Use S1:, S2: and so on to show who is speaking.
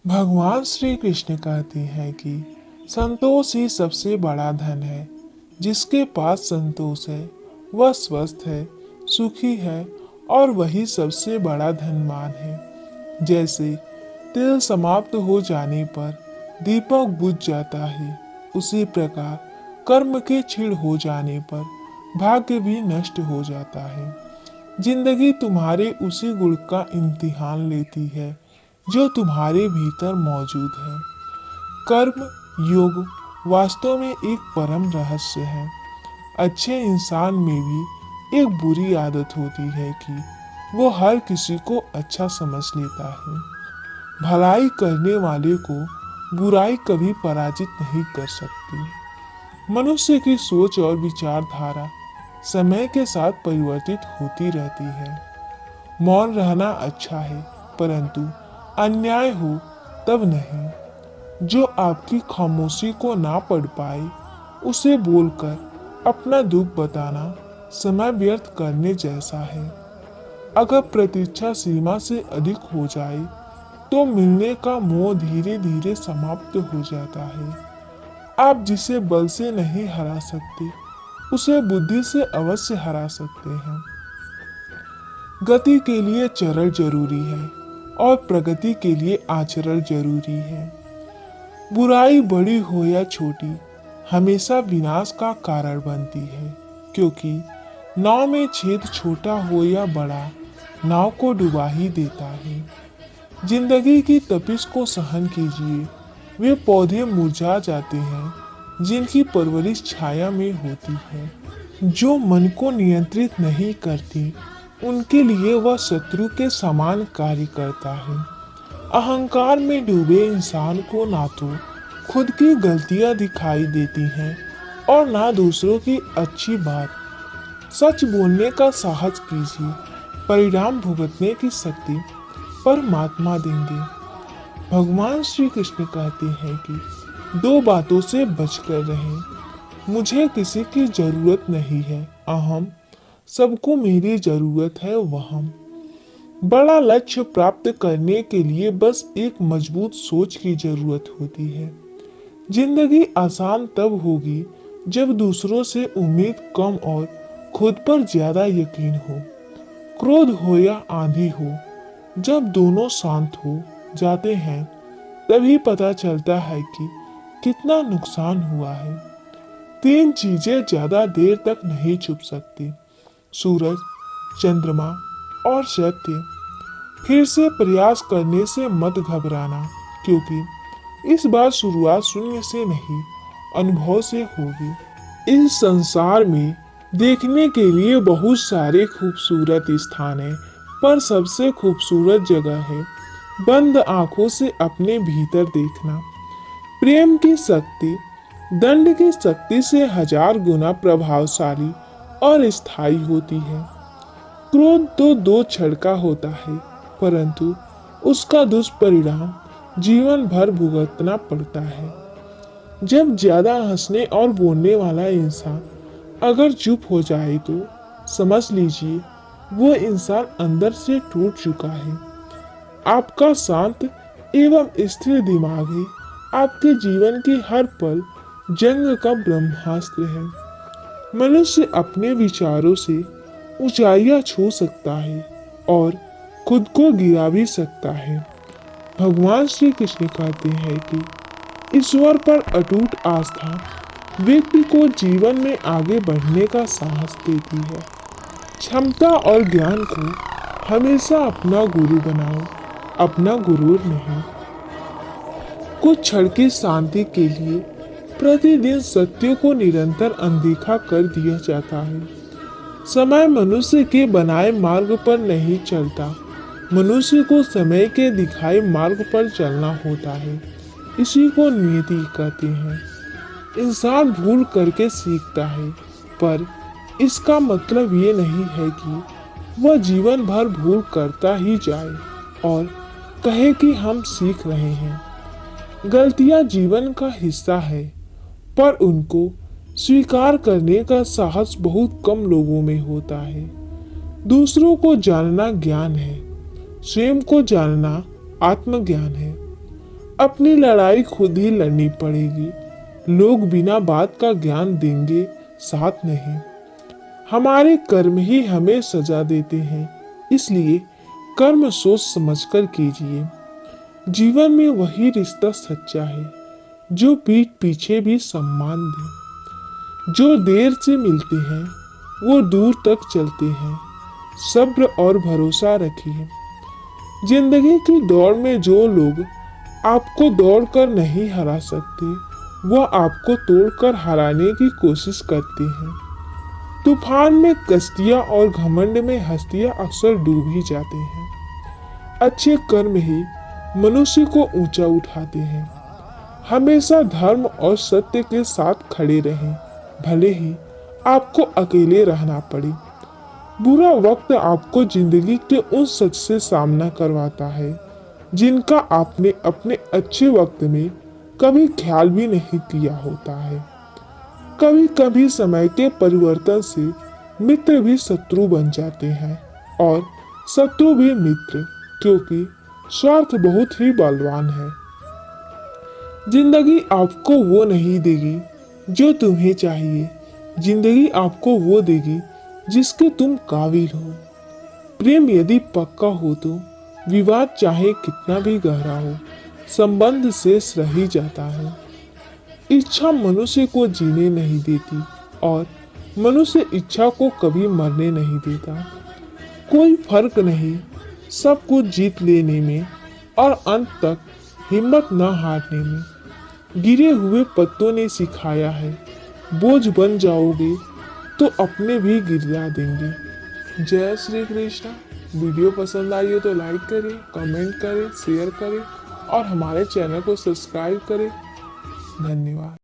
S1: भगवान श्री कृष्ण कहते हैं कि संतोष ही सबसे बड़ा धन है। जिसके पास संतोष है वह स्वस्थ है, सुखी है और वही सबसे बड़ा धनवान है। जैसे तेल समाप्त हो जाने पर दीपक बुझ जाता है, उसी प्रकार कर्म के क्षीण हो जाने पर भाग्य भी नष्ट हो जाता है। जिंदगी तुम्हारे उसी गुण का इम्तिहान लेती है जो तुम्हारे भीतर मौजूद है। कर्म योग वास्तव में एक परम रहस्य है। अच्छे इंसान में भी एक बुरी आदत होती है कि वो हर किसी को अच्छा समझ लेता है। भलाई करने वाले को बुराई कभी पराजित नहीं कर सकती। मनुष्य की सोच और विचारधारा समय के साथ परिवर्तित होती रहती है। मौन रहना अच्छा है, परंतु अन्याय हो तब नहीं। जो आपकी खामोशी को ना पढ़ पाए उसे बोलकर अपना दुख बताना समय व्यर्थ करने जैसा है। अगर प्रतीक्षा सीमा से अधिक हो जाए तो मिलने का मोह धीरे धीरे समाप्त हो जाता है। आप जिसे बल से नहीं हरा सकते उसे बुद्धि से अवश्य हरा सकते हैं। गति के लिए चरण जरूरी है और प्रगति के लिए आचरण जरूरी है। बुराई बड़ी हो या छोटी हमेशा विनाश का कारण बनती है, क्योंकि नाव में छेद छोटा हो या बड़ा नाव को डुबा ही देता है। जिंदगी की तपिश को सहन कीजिए। वे पौधे मुरझा जाते हैं जिनकी परवरिश छाया में होती है। जो मन को नियंत्रित नहीं करती उनके लिए वह शत्रु के समान कार्य करता है। अहंकार में डूबे इंसान को ना तो खुद की गलतियां दिखाई देती हैं और ना दूसरों की अच्छी बात। सच बोलने का साहस कीजिए, परिणाम भुगतने की शक्ति परमात्मा देंगे। भगवान श्री कृष्ण कहते हैं कि दो बातों से बचकर रहें। मुझे किसी की जरूरत नहीं है अहम, सबको मेरी जरूरत है वहम। बड़ा लक्ष्य प्राप्त करने के लिए बस एक मजबूत सोच की जरूरत होती है। जिंदगी आसान तब होगी जब दूसरों से उम्मीद कम और खुद पर ज्यादा यकीन हो। क्रोध हो या आंधी हो, जब दोनों शांत हो जाते हैं तभी पता चलता है कि कितना नुकसान हुआ है। तीन चीजें ज्यादा देर तक नहीं छुप सकती, सूरज, चंद्रमा और सत्य। फिर से प्रयास करने से मत घबराना, क्योंकि इस बार शुरुआत शून्य से नहीं अनुभव से होगी। इस संसार में देखने के लिए बहुत सारे खूबसूरत स्थान हैं, पर सबसे खूबसूरत जगह है बंद आंखों से अपने भीतर देखना। प्रेम की शक्ति दंड की शक्ति से 1000 गुना प्रभावशाली और स्थायी होती है। क्रोध तो 2 क्षण का होता है, परंतु उसका दुष्परिणाम जीवन भर भुगतना पड़ता है। जब ज्यादा हंसने और बोलने वाला इंसान अगर चुप हो जाए तो समझ लीजिए वो इंसान अंदर से टूट चुका है। आपका शांत एवं स्थिर दिमाग ही आपके जीवन के हर पल जंग का ब्रह्मास्त्र है। मनुष्य अपने विचारों से ऊंचाइयां छू सकता है और खुद को गिरा भी सकता है। भगवान श्री कृष्ण कहते हैं कि ईश्वर पर अटूट आस्था व्यक्ति को जीवन में आगे बढ़ने का साहस देती है। क्षमता और ज्ञान को हमेशा अपना गुरु बनाओ, अपना गुरूर नहीं। कुछ क्षण की शांति के लिए प्रतिदिन सत्य को निरंतर अनदेखा कर दिया जाता है। समय मनुष्य के बनाए मार्ग पर नहीं चलता, मनुष्य को समय के दिखाए मार्ग पर चलना होता है। इसी को नियति कहते हैं। इंसान भूल करके सीखता है, पर इसका मतलब ये नहीं है कि वह जीवन भर भूल करता ही जाए और कहे कि हम सीख रहे हैं। गलतियां जीवन का हिस्सा है, पर उनको स्वीकार करने का साहस बहुत कम लोगों में होता है। दूसरों को जानना ज्ञान है, स्वयं को जानना आत्मज्ञान है। अपनी लड़ाई खुद ही लड़नी पड़ेगी। लोग बिना बात का ज्ञान देंगे, साथ नहीं। हमारे कर्म ही हमें सजा देते हैं, इसलिए कर्म सोच समझकर कीजिए। जीवन में वही रिश्ता सच्चा है जो पीठ पीछे भी सम्मान दे। जो देर से मिलते हैं वो दूर तक चलते हैं। सब्र और भरोसा रखिए। जिंदगी की दौड़ में जो लोग आपको दौड़कर नहीं हरा सकते, वह आपको तोड़कर हराने की कोशिश करते हैं। तूफान में कश्तियां और घमंड में हस्तियां अक्सर डूब ही जाते हैं। अच्छे कर्म ही मनुष्य को ऊंचा उठाते हैं। हमेशा धर्म और सत्य के साथ खड़े रहें, भले ही आपको अकेले रहना पड़े। बुरा वक्त आपको जिंदगी के उन सच से सामना करवाता है जिनका आपने अपने अच्छे वक्त में कभी ख्याल भी नहीं किया होता है। कभी कभी समय के परिवर्तन से मित्र भी शत्रु बन जाते हैं और शत्रु भी मित्र, क्योंकि स्वार्थ बहुत ही बलवान है। जिंदगी आपको वो नहीं देगी जो तुम्हें चाहिए, जिंदगी आपको वो देगी जिसके तुम काबिल हो। प्रेम यदि पक्का हो तो विवाद चाहे कितना भी गहरा हो, संबंध शेष रह ही जाता है। इच्छा मनुष्य को जीने नहीं देती और मनुष्य इच्छा को कभी मरने नहीं देता। कोई फर्क नहीं सब कुछ जीत लेने में और अंत तक हिम्मत न हारने में। गिरे हुए पत्तों ने सिखाया है, बोझ बन जाओगे तो अपने भी गिरा देंगे। जय श्री कृष्ण। वीडियो पसंद आई हो तो लाइक करें, कमेंट करें, शेयर करें और हमारे चैनल को सब्सक्राइब करें। धन्यवाद।